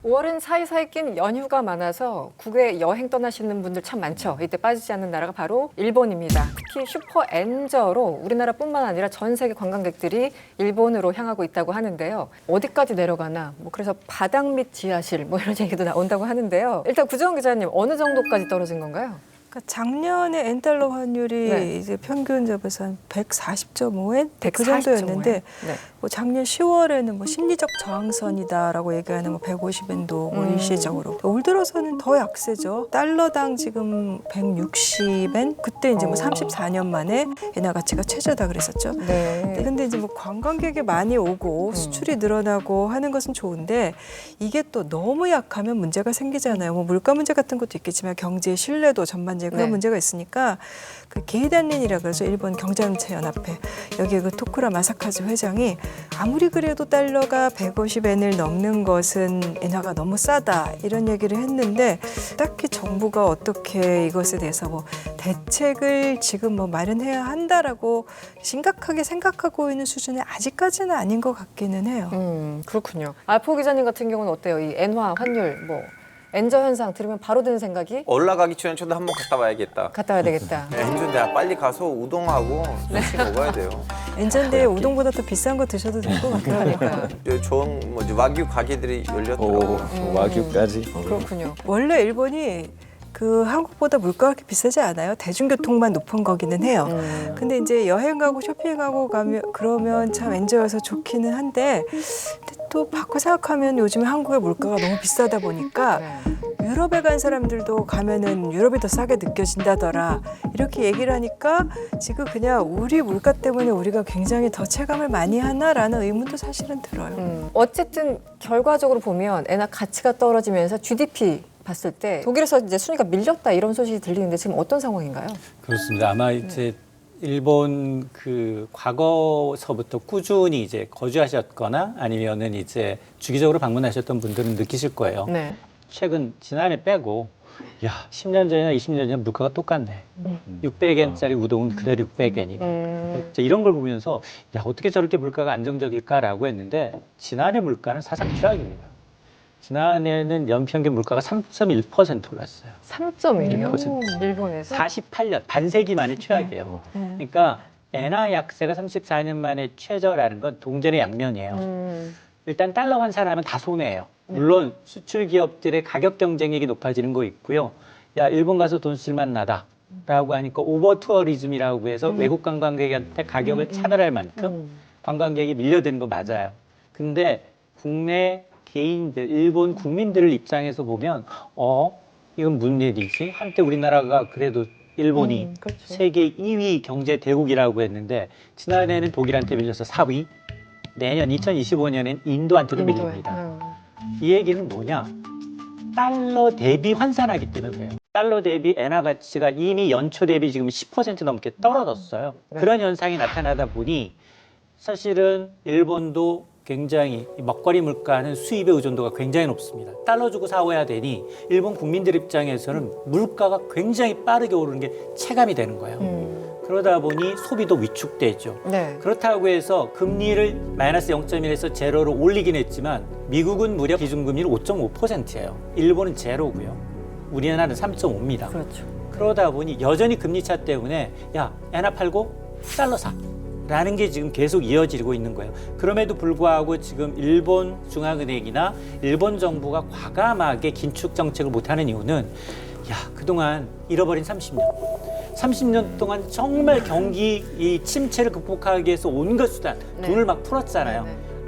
5월은 사이사이 낀 연휴가 많아서 국외 여행 떠나시는 분들 참 많죠. 이때 빠지지 않는 나라가 바로 일본입니다. 특히 슈퍼 엔저로 우리나라뿐만 아니라 전 세계 관광객들이 일본으로 향하고 있다고 하는데요. 어디까지 내려가나 그래서 바닥 및 지하실 이런 얘기도 나온다고 하는데요. 일단 구정원 기자님 어느 정도까지 떨어진 건가요? 그러니까 작년에 엔달러 환율이 네. 이제 평균 잡아서 한 140.5엔 그 140.5엔? 정도였는데 네. 작년 10월에는 심리적 저항선이다라고 얘기하는 150엔도 일시적으로 올 들어서는 더 약세죠. 달러당 지금 160엔 그때 이제 34년 만에 엔화 가치가 최저다 그랬었죠. 네. 근데 이제 관광객이 많이 오고 수출이 늘어나고 하는 것은 좋은데 이게 또 너무 약하면 문제가 생기잖아요. 물가 문제 같은 것도 있겠지만 경제 신뢰도 전반적인 그런 네. 문제가 있으니까 그 게이단린이라 그래서 일본 경제단체 연합회 여기 그 토쿠라 마사카즈 회장이 아무리 그래도 달러가 150엔을 넘는 것은 엔화가 너무 싸다 이런 얘기를 했는데 딱히 정부가 어떻게 이것에 대해서 대책을 지금 마련해야 한다라고 심각하게 생각하고 있는 수준이 아직까지는 아닌 것 같기는 해요. 그렇군요. 알포 기자님 같은 경우는 어때요? 이 엔화 환율 엔저 현상 들으면 바로 드는 생각이 올라가기 전에 저도 한번 갔다 와야겠다. 갔다 와야 되겠다. 네, 힘든데 빨리 가서 우동하고 수시 먹어야 돼요. 엔전데 우동보다 더 비싼 거 드셔도 될 것 같아요. 그러니까요. 좋은 와규 가게들이 열렸더라고요. 와규까지. 그렇군요. 원래 일본이 그 한국보다 물가가 그렇게 비싸지 않아요. 대중교통만 높은 거기는 해요. 근데 이제 여행 가고 쇼핑하고 가면 그러면 참 엔저여서 좋기는 한데 근데 또 바꿔 생각하면 요즘에 한국의 물가가 너무 비싸다 보니까 네. 유럽에 간 사람들도 가면은 유럽이 더 싸게 느껴진다더라 이렇게 얘기를 하니까 지금 그냥 우리 물가 때문에 우리가 굉장히 더 체감을 많이 하나라는 의문도 사실은 들어요. 어쨌든 결과적으로 보면 엔화 가치가 떨어지면서 GDP 봤을 때 독일에서 이제 순위가 밀렸다 이런 소식이 들리는데 지금 어떤 상황인가요? 그렇습니다. 아마 이제 일본 그 과거서부터 꾸준히 이제 거주하셨거나 아니면은 이제 주기적으로 방문하셨던 분들은 느끼실 거예요. 네. 최근 지난해 빼고 야 10년 전이나 20년 전이나 물가가 똑같네. 600엔짜리 우동은 그대로 600엔이네. 이런 걸 보면서 야 어떻게 저렇게 물가가 안정적일까라고 했는데 지난해 물가는 사상 최악입니다. 지난해는 연평균 물가가 3.1% 올랐어요. 3.1요? 일본에서? 48년, 반세기 만에 최악이에요. 그러니까 엔화 약세가 34년 만에 최저라는 건 동전의 양면이에요. 일단 달러 환산하면 다 손해예요. 물론 수출 기업들의 가격 경쟁력이 높아지는 거 있고요. 야 일본 가서 돈 쓸맛 나다 라고 하니까 오버 투어리즘이라고 해서 외국 관광객한테 가격을 차별할 만큼 관광객이 밀려드는 거 맞아요. 근데 국내 개인들, 일본 국민들을 입장에서 보면 이건 무슨 일이지? 한때 우리나라가 그래도 일본이 그렇죠. 세계 2위 경제 대국이라고 했는데 지난해에는 독일한테 밀려서 4위, 내년 2025년엔 인도한테도 밀립니다. 이 얘기는 뭐냐? 달러 대비 환산하기 때문에 그래요. 달러 대비 엔화 가치가 이미 연초 대비 지금 10% 넘게 떨어졌어요. 그런 현상이 나타나다 보니 사실은 일본도 굉장히 먹거리 물가는 수입의 의존도가 굉장히 높습니다. 달러 주고 사와야 되니 일본 국민들 입장에서는 물가가 굉장히 빠르게 오르는 게 체감이 되는 거예요. 그러다 보니 소비도 위축되죠. 네. 그렇다고 해서 금리를 마이너스 0.1에서 제로로 올리긴 했지만 미국은 무려 기준금리를 5.5%예요. 일본은 제로고요. 우리나라는 3.5입니다. 그렇죠. 그러다 보니 여전히 금리 차 때문에 야 엔화 팔고 달러 사. 라는 게 지금 계속 이어지고 있는 거예요. 그럼에도 불구하고 지금 일본 중앙은행이나 일본 정부가 과감하게 긴축 정책을 못하는 이유는 그동안 잃어버린 30년 동안 정말 경기 이 침체를 극복하기 위해서 온갖 수단 돈을 막 풀었잖아요.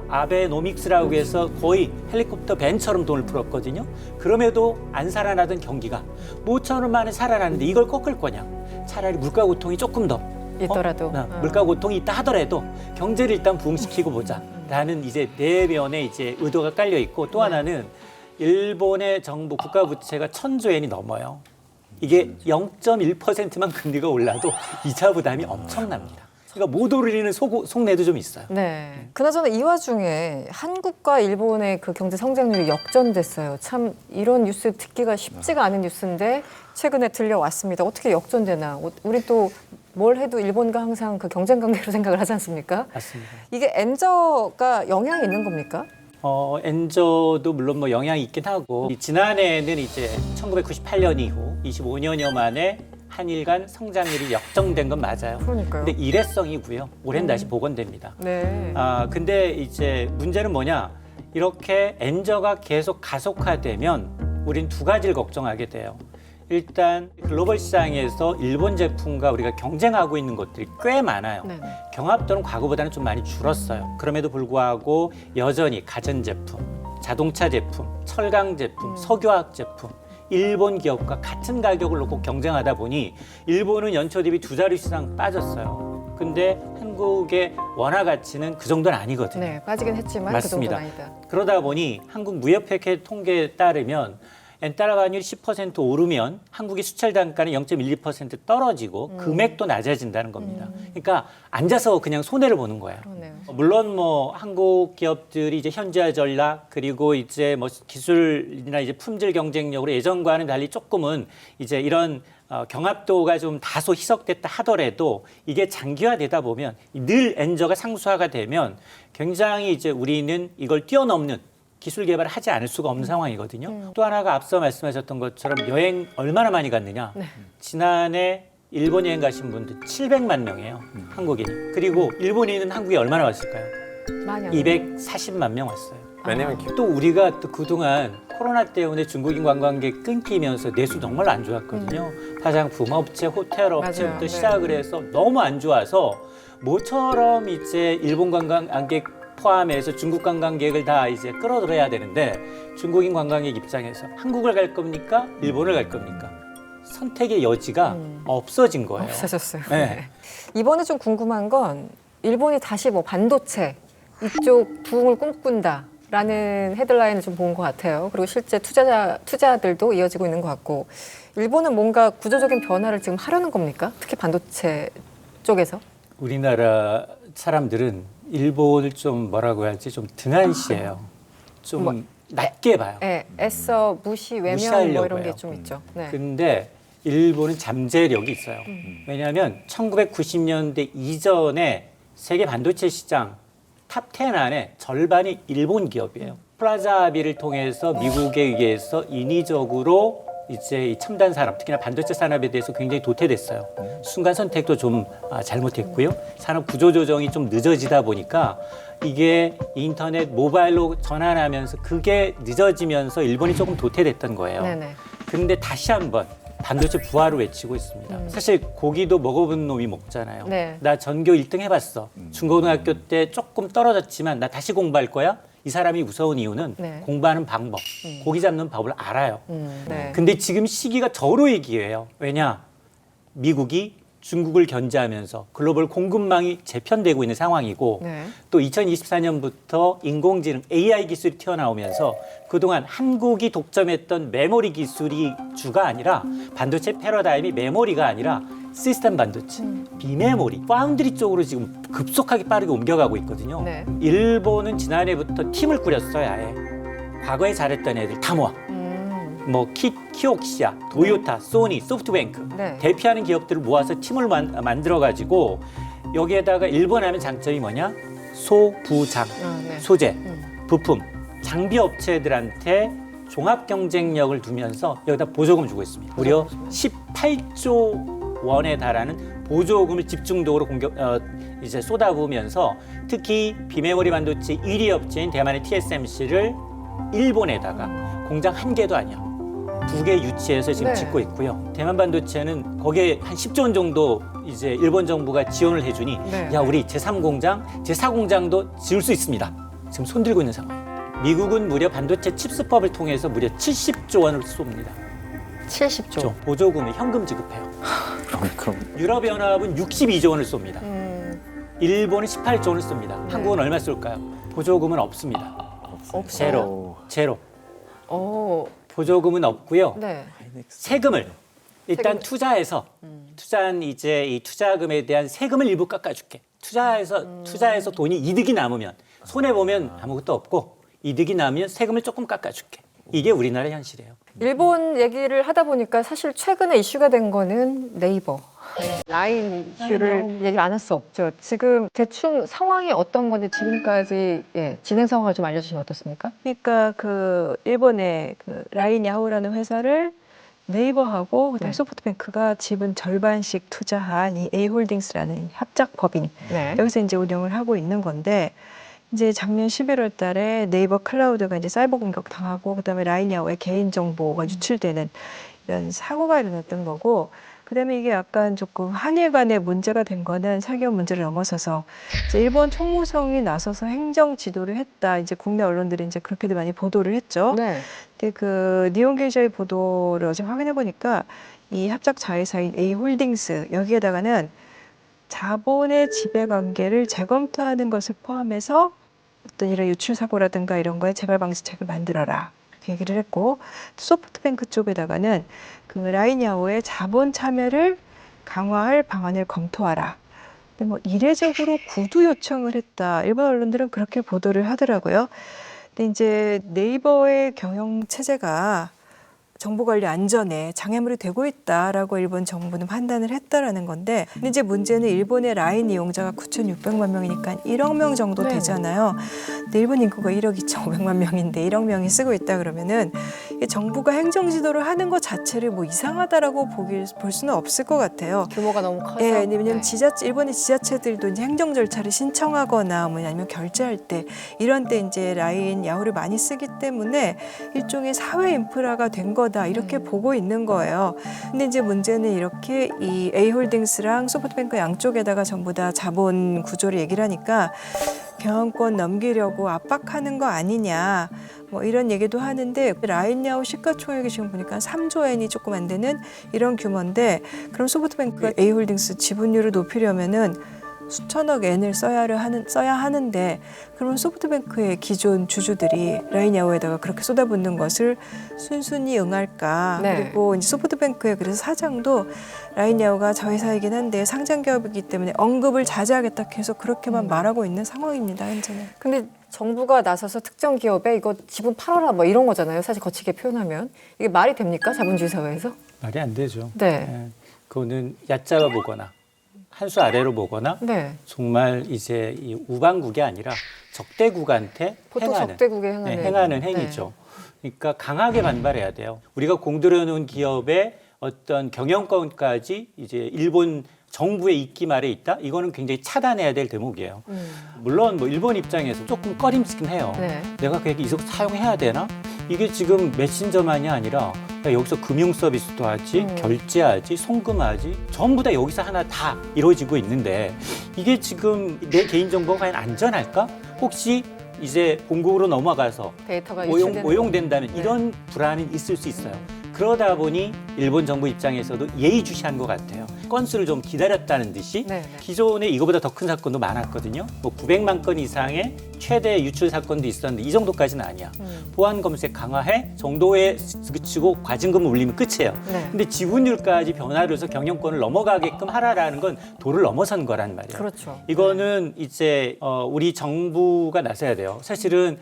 아베노믹스라고 해서 거의 헬리콥터 밴처럼 돈을 풀었거든요. 그럼에도 안 살아나던 경기가 모처럼 만에 살아나는데 이걸 꺾을 거냐. 차라리 물가 고통이 조금 더 있더라도. 물가 고통이 있다 하더라도 경제를 일단 부흥시키고 보자라는 이제 내면에 이제 의도가 깔려 있고 또 하나는 일본의 정부 국가 부채가 1,000조 엔이 넘어요. 이게 0.1%만 금리가 올라도 이자 부담이 엄청납니다. 그러니까 못 오르는 속내도 좀 있어요. 네. 그나저나 이 와중에 한국과 일본의 그 경제 성장률이 역전됐어요. 참 이런 뉴스 듣기가 쉽지가 않은 뉴스인데 최근에 들려왔습니다. 어떻게 역전되나? 우리 또 뭘 해도 일본과 항상 그 경쟁 관계로 생각을 하지 않습니까? 맞습니다. 이게 엔저가 영향이 있는 겁니까? 엔저도 물론 뭐 영향이 있긴 하고 지난해에는 이제 1998년 이후 25년여 만에 한일 간 성장률이 역정된 건 맞아요. 그러니까요. 근데 일회성이고요. 올해는 다시 복원됩니다. 네. 근데 이제 문제는 뭐냐? 이렇게 엔저가 계속 가속화되면 우린 두 가지를 걱정하게 돼요. 일단 글로벌 시장에서 일본 제품과 우리가 경쟁하고 있는 것들이 꽤 많아요. 네네. 경합도는 과거보다는 좀 많이 줄었어요. 그럼에도 불구하고 여전히 가전제품, 자동차 제품, 철강 제품, 석유화학 제품 일본 기업과 같은 가격을 놓고 경쟁하다 보니 일본은 연초 대비 2자릿수 이상 빠졌어요. 근데 한국의 원화 가치는 그 정도는 아니거든요. 네, 빠지긴 했지만 맞습니다. 그 정도는 아니다. 그러다 보니 한국 무역회계 통계에 따르면 엔달러 환율이 10% 오르면 한국의 수출 단가는 0.12% 떨어지고 금액도 낮아진다는 겁니다. 그러니까 앉아서 그냥 손해를 보는 거예요. 그러네요. 물론 뭐 한국 기업들이 이제 현지화 전략 그리고 이제 뭐 기술이나 이제 품질 경쟁력으로 예전과는 달리 조금은 이제 이런 경합도가 좀 다소 희석됐다 하더라도 이게 장기화되다 보면 늘 엔저가 상수화가 되면 굉장히 이제 우리는 이걸 뛰어넘는 기술 개발을 하지 않을 수가 없는 상황이거든요. 또 하나가 앞서 말씀하셨던 것처럼 여행 얼마나 많이 갔느냐. 지난해 일본 여행 가신 분들 700만 명이에요. 한국인이. 그리고 일본인은 한국에 얼마나 왔을까요? 많이 안 와요. 240만 명 왔어요. 왜냐면 또 우리가 또 그동안 코로나 때문에 중국인 관광객 끊기면서 내수 정말 안 좋았거든요. 화장품 업체, 호텔 업체부터 맞아요. 네. 시작을 해서 너무 안 좋아서 모처럼 이제 일본 관광객 포함해서 중국 관광객을 다 이제 끌어들여야 되는데 중국인 관광객 입장에서 한국을 갈 겁니까? 일본을 갈 겁니까? 선택의 여지가 없어진 거예요. 없어졌어요. 네. 네. 이번에 좀 궁금한 건 일본이 다시 뭐 반도체 이쪽 부흥을 꿈꾼다라는 헤드라인을 좀 본 것 같아요. 그리고 실제 투자들도 이어지고 있는 것 같고 일본은 뭔가 구조적인 변화를 지금 하려는 겁니까? 특히 반도체 쪽에서? 우리나라 사람들은 일본을 좀 뭐라고 해야지 좀 등한시해요. 좀 뭐, 낮게 봐요. 네, 애써 무시, 외면 무시하려고 뭐 이런 해요. 게 좀 있죠. 네. 근데 일본은 잠재력이 있어요. 왜냐하면 1990년대 이전에 세계 반도체 시장 탑 10 안에 절반이 일본 기업이에요. 플라자 합의를 통해서 미국에 의해서 인위적으로 이제 이 첨단 산업, 특히나 반도체 산업에 대해서 굉장히 도태됐어요. 순간 선택도 좀 잘못했고요. 산업 구조 조정이 좀 늦어지다 보니까 이게 인터넷, 모바일로 전환하면서 그게 늦어지면서 일본이 조금 도태됐던 거예요. 네네. 근데 다시 한번 반도체 부활을 외치고 있습니다. 사실 고기도 먹어본 놈이 먹잖아요. 네. 나 전교 1등 해봤어. 중고등학교 때 조금 떨어졌지만 나 다시 공부할 거야. 이 사람이 무서운 이유는 네. 공부하는 방법, 고기 잡는 법을 알아요. 네. 근데 지금 시기가 절호의 기회예요. 왜냐? 미국이 중국을 견제하면서 글로벌 공급망이 재편되고 있는 상황이고 네. 또 2024년부터 인공지능 AI 기술이 튀어나오면서 그동안 한국이 독점했던 메모리 기술이 주가 아니라 반도체 패러다임이 메모리가 아니라 시스템 반도체, 비메모리, 파운드리 쪽으로 지금 급속하게 빠르게 옮겨가고 있거든요. 네. 일본은 지난해부터 팀을 꾸렸어요, 아예. 과거에 잘했던 애들 다 모아. 뭐 키옥시아, 도요타, 소니, 소프트뱅크 네. 대표하는 기업들을 모아서 팀을 만들어가지고 여기에다가 일본 하면 장점이 뭐냐? 소부장, 네. 소재, 부품, 장비 업체들한테 종합 경쟁력을 두면서 여기다 보조금을 주고 있습니다. 무려 18조 원에 달하는 보조금을 집중적으로 이제 쏟아부으면서 특히 비메모리 반도체 1위 업체인 대만의 TSMC를 일본에다가 공장 1개도 아니야. 2개 유치해서 지금 네. 짓고 있고요. 대만 반도체는 거기에 한 10조 원 정도 이제 일본 정부가 지원을 해주니 네. 야 우리 제3공장, 제4공장도 지을 수 있습니다. 지금 손들고 있는 상황. 미국은 무려 반도체 칩스법을 통해서 무려 70조 원을 쏩니다. 70조. 보조금을 현금 지급해요. 그럼 유럽연합은 62조 원을 쏩니다. 일본은 18조 원을 씁니다. 한국은 얼마 쏠까요? 보조금은 없습니다. 없어요? 제로. 오, 보조금은 없고요. 네. 세금을 일단 세금을. 투자해서 투자한 이제 이 투자금에 대한 세금을 일부 깎아줄게. 투자해서 돈이 이득이 남으면 손해 보면 아무것도 없고 이득이 나면 세금을 조금 깎아줄게. 이게 우리나라 현실이에요. 일본 얘기를 하다 보니까 사실 최근에 이슈가 된 거는 네이버. 라인 이슈를 얘기 안 할 수 없죠. 지금 대충 상황이 어떤 건지 지금까지 진행 상황을 좀 알려주시면 어떻습니까? 그러니까 그 일본의 그 라인 야후라는 회사를 네이버하고 그다음에 네. 소프트뱅크가 지분 절반씩 투자한 이 A홀딩스라는 합작 법인 네. 여기서 이제 운영을 하고 있는 건데 이제 작년 11월 달에 네이버 클라우드가 이제 사이버 공격 당하고 그다음에 라인 야후의 개인 정보가 유출되는 이런 사고가 일어났던 거고 그다음에 이게 약간 조금 한일 간에 문제가 된 거는 사기업 문제를 넘어서서 이제 일본 총무성이 나서서 행정 지도를 했다. 이제 국내 언론들이 이제 그렇게도 많이 보도를 했죠. 네. 근데 그 니혼게이저의 보도를 어제 확인해 보니까 이 합작 자회사인 A홀딩스 여기에다가는 자본의 지배 관계를 재검토하는 것을 포함해서 어떤 이런 유출 사고라든가 이런 거에 재발 방지책을 만들어라. 그 얘기를 했고 소프트뱅크 쪽에다가는 그 라인 야후의 자본 참여를 강화할 방안을 검토하라. 근데 뭐 이례적으로 구두 요청을 했다. 일본 언론들은 그렇게 보도를 하더라고요. 근데 이제 네이버의 경영 체제가 정보관리 안전에 장애물이 되고 있다라고 일본 정부는 판단을 했다라는 건데 근데 이제 문제는 일본의 라인 이용자가 9,600만 명이니까 1억 명 정도 네. 되잖아요. 근데 일본 인구가 1억 2,500만 명인데 1억 명이 쓰고 있다 그러면은 이 정부가 행정 지도를 하는 것 자체를 뭐 이상하다라고 볼 수는 없을 것 같아요. 규모가 너무 커서. 예, 왜냐면 네. 지자체 일본의 지자체들도 이제 행정 절차를 신청하거나 뭐 아니면 결제할 때 이런 때 이제 라인 야후를 많이 쓰기 때문에 일종의 사회 인프라가 된 거다 이렇게 보고 있는 거예요. 근데 이제 문제는 이렇게 이 A홀딩스랑 소프트뱅크 양쪽에다가 전부 다 자본 구조를 얘기를 하니까 경영권 넘기려고 압박하는 거 아니냐. 뭐 이런 얘기도 하는데 라인 야후 시가총액이 지금 보니까 3조 엔이 조금 안 되는 이런 규모인데 그럼 소프트뱅크가 A홀딩스 지분율을 높이려면은 수천억 엔을 써야 하는데 그러면 소프트뱅크의 기존 주주들이 라인 야후에다가 그렇게 쏟아붓는 것을 순순히 응할까? 네. 그리고 이제 소프트뱅크의 그래서 사장도 라인 야후가 저 회사이긴 한데 상장 기업이기 때문에 언급을 자제하겠다 해서 그렇게만 말하고 있는 상황입니다. 현재는. 근데 정부가 나서서 특정 기업에 이거 지분 팔아라 뭐 이런 거잖아요. 사실 거칠게 표현하면. 이게 말이 됩니까? 자본주의 사회에서? 말이 안 되죠. 네. 예, 그거는 얕잡아 보거나 한 수 아래로 보거나 네. 정말 이제 이 우방국이 아니라 적대국한테 보통 행하는, 적대국에 행하는. 행하는 행위죠. 그러니까 강하게 반발해야 돼요. 우리가 공들여 놓은 기업의 어떤 경영권까지 이제 일본 정부의 입김 아래 있다? 이거는 굉장히 차단해야 될 대목이에요. 물론 뭐 일본 입장에서 조금 꺼림칙은 해요. 네. 내가 그렇게 이속 사용해야 되나? 이게 지금 메신저만이 아니라 야, 여기서 금융 서비스도 하지, 결제하지, 송금하지, 전부 다 여기서 하나 다 이루어지고 있는데 이게 지금 내 개인정보가 과연 안전할까? 혹시 이제 본국으로 넘어가서 데이터가 유출되는 오용된다면 이런 불안은 있을 수 있어요. 그러다 보니 일본 정부 입장에서도 예의주시한 것 같아요. 건수를 좀 기다렸다는 듯이 네, 네. 기존에 이거보다 더 큰 사건도 많았거든요. 뭐 900만 건 이상의 최대 유출 사건도 있었는데 이 정도까지는 아니야. 보안 검색 강화해 정도에 그치고 과징금을 올리면 끝이에요. 네. 근데 지분율까지 변화를 해서 경영권을 넘어가게끔 하라라는 건 도를 넘어선 거란 말이에요. 그렇죠. 이거는 이제 우리 정부가 나서야 돼요. 사실은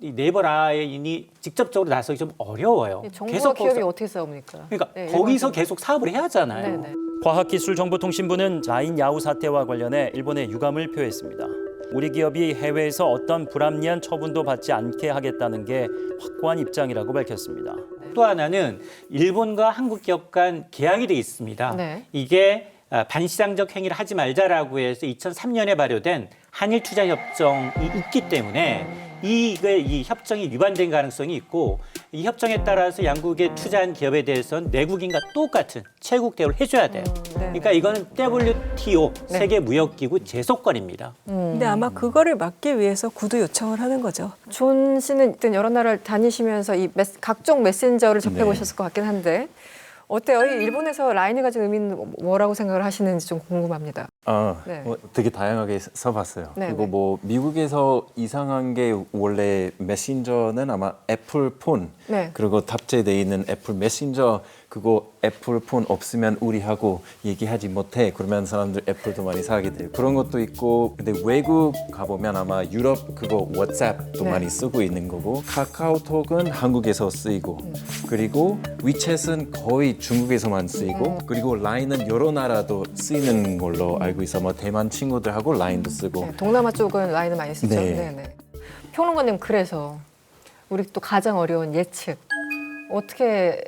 이 네이버 라인이 직접적으로 나서기 좀 어려워요. 정부와 기업이 거기서- 어떻게 싸웁니까? 그러니까 네, 거기서 일반적으로. 계속 사업을 해야 하잖아요. 네, 네. 과학기술정보통신부는 라인 야후 사태와 관련해 일본에 유감을 표했습니다. 우리 기업이 해외에서 어떤 불합리한 처분도 받지 않게 하겠다는 게 확고한 입장이라고 밝혔습니다. 또 하나는 일본과 한국 기업 간 계약이 돼 있습니다. 네. 이게 반시장적 행위를 하지 말자라고 해서 2003년에 발효된 한일 투자 협정이 있기 때문에 이 협정이 위반된 가능성이 있고 이 협정에 따라서 양국에 투자한 기업에 대해서는 내국인과 똑같은 최국 대우를 해줘야 돼요. 그러니까 이거는 WTO 네. 세계무역기구 제소권입니다. 근데 아마 그거를 막기 위해서 구두 요청을 하는 거죠. 존 씨는 일단 여러 나라를 다니시면서 이 각종 메신저를 접해보셨을 것 같긴 한데 어때요? 이 일본에서 라인이 가진 의미는 뭐라고 생각을 하시는지 좀 궁금합니다. 네. 되게 다양하게 써봤어요. 네, 그리고 네. 뭐 미국에서 이상한 게 원래 메신저는 아마 애플 폰 네. 그리고 탑재돼 있는 애플 메신저 그거 애플 폰 없으면 우리하고 얘기하지 못해. 그러면 사람들 애플도 많이 사게 돼요. 그런 것도 있고 근데 외국 가보면 아마 유럽 그거 왓츠앱도 네. 많이 쓰고 있는 거고 카카오톡은 한국에서 쓰이고 그리고 위챗은 거의 중국에서만 쓰이고 그리고 라인은 여러 나라도 쓰이는 걸로 알고 있어. 뭐 대만 친구들하고 라인도 쓰고. 네, 동남아 쪽은 라인을 많이 쓰죠. 네. 네. 평론가님 그래서 우리 또 가장 어려운 예측 어떻게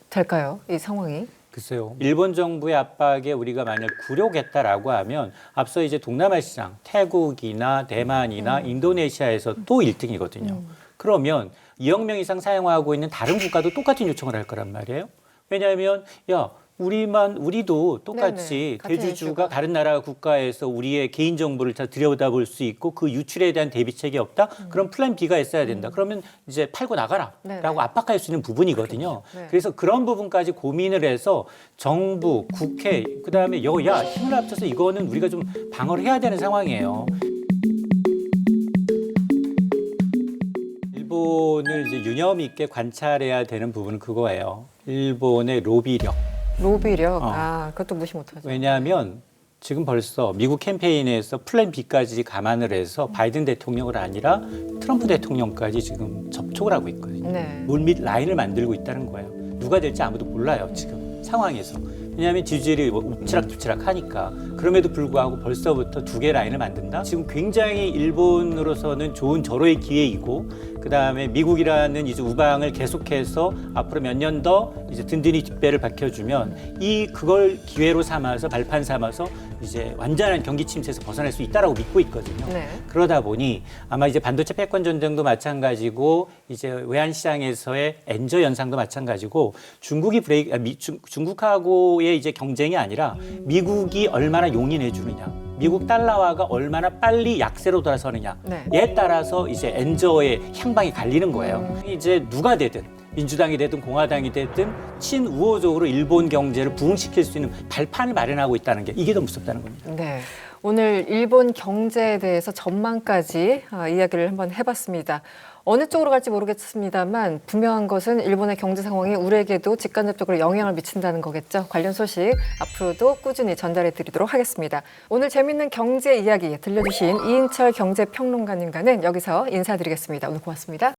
될까요? 이 상황이? 글쎄요. 일본 정부의 압박에 우리가 만약 굴욕했다라고 하면 앞서 이제 동남아 시장, 태국이나 대만이나 인도네시아에서 또 1등이거든요. 그러면 2억 명 이상 사용하고 있는 다른 국가도 똑같은 요청을 할 거란 말이에요. 왜냐하면 야 우리도 똑같이 네네, 같은 대주주가 이슈가. 다른 나라 국가에서 우리의 개인 정보를 다 들여다볼 수 있고 그 유출에 대한 대비책이 없다. 그럼 플랜 B가 있어야 된다. 그러면 이제 팔고 나가라라고 네네. 압박할 수 있는 부분이거든요. 네. 그래서 그런 부분까지 고민을 해서 정부, 국회, 그다음에 여야 힘을 합쳐서 이거는 우리가 좀 방어를 해야 되는 상황이에요. 일본을 이제 유념 있게 관찰해야 되는 부분은 그거예요. 일본의 로비력. 로비력. 그것도 무시 못하죠. 왜냐하면 지금 벌써 미국 캠페인에서 플랜 B까지 감안을 해서 바이든 대통령을 아니라 트럼프 대통령까지 지금 접촉을 하고 있거든요. 네. 물밑 라인을 만들고 있다는 거예요. 누가 될지 아무도 몰라요, 지금 상황에서. 왜냐하면 지지율이 엎치락뒤치락 하니까. 그럼에도 불구하고 벌써부터 2개 라인을 만든다? 지금 굉장히 일본으로서는 좋은 절호의 기회이고, 그 다음에 미국이라는 이제 우방을 계속해서 앞으로 몇 년 더 이제 든든히 뒷배를 밝혀주면 그걸 기회로 삼아서 발판 삼아서 이제 완전한 경기 침체에서 벗어날 수 있다라고 믿고 있거든요. 네. 그러다 보니 아마 이제 반도체 패권 전쟁도 마찬가지고 이제 외환 시장에서의 엔저 현상도 마찬가지고 중국이 중국하고의 이제 경쟁이 아니라 미국이 얼마나 용인해 주느냐. 미국 달러화가 얼마나 빨리 약세로 돌아서느냐에 네. 따라서 이제 엔저의 향방이 갈리는 거예요. 이제 누가 되든 민주당이 되든 공화당이 되든 친우호적으로 일본 경제를 부흥시킬 수 있는 발판을 마련하고 있다는 게 이게 더 무섭다는 겁니다. 네. 오늘 일본 경제에 대해서 전망까지 이야기를 한번 해봤습니다. 어느 쪽으로 갈지 모르겠습니다만 분명한 것은 일본의 경제 상황이 우리에게도 직간접적으로 영향을 미친다는 거겠죠. 관련 소식 앞으로도 꾸준히 전달해 드리도록 하겠습니다. 오늘 재밌는 경제 이야기 들려주신 이인철 경제평론가님과는 여기서 인사드리겠습니다. 오늘 고맙습니다.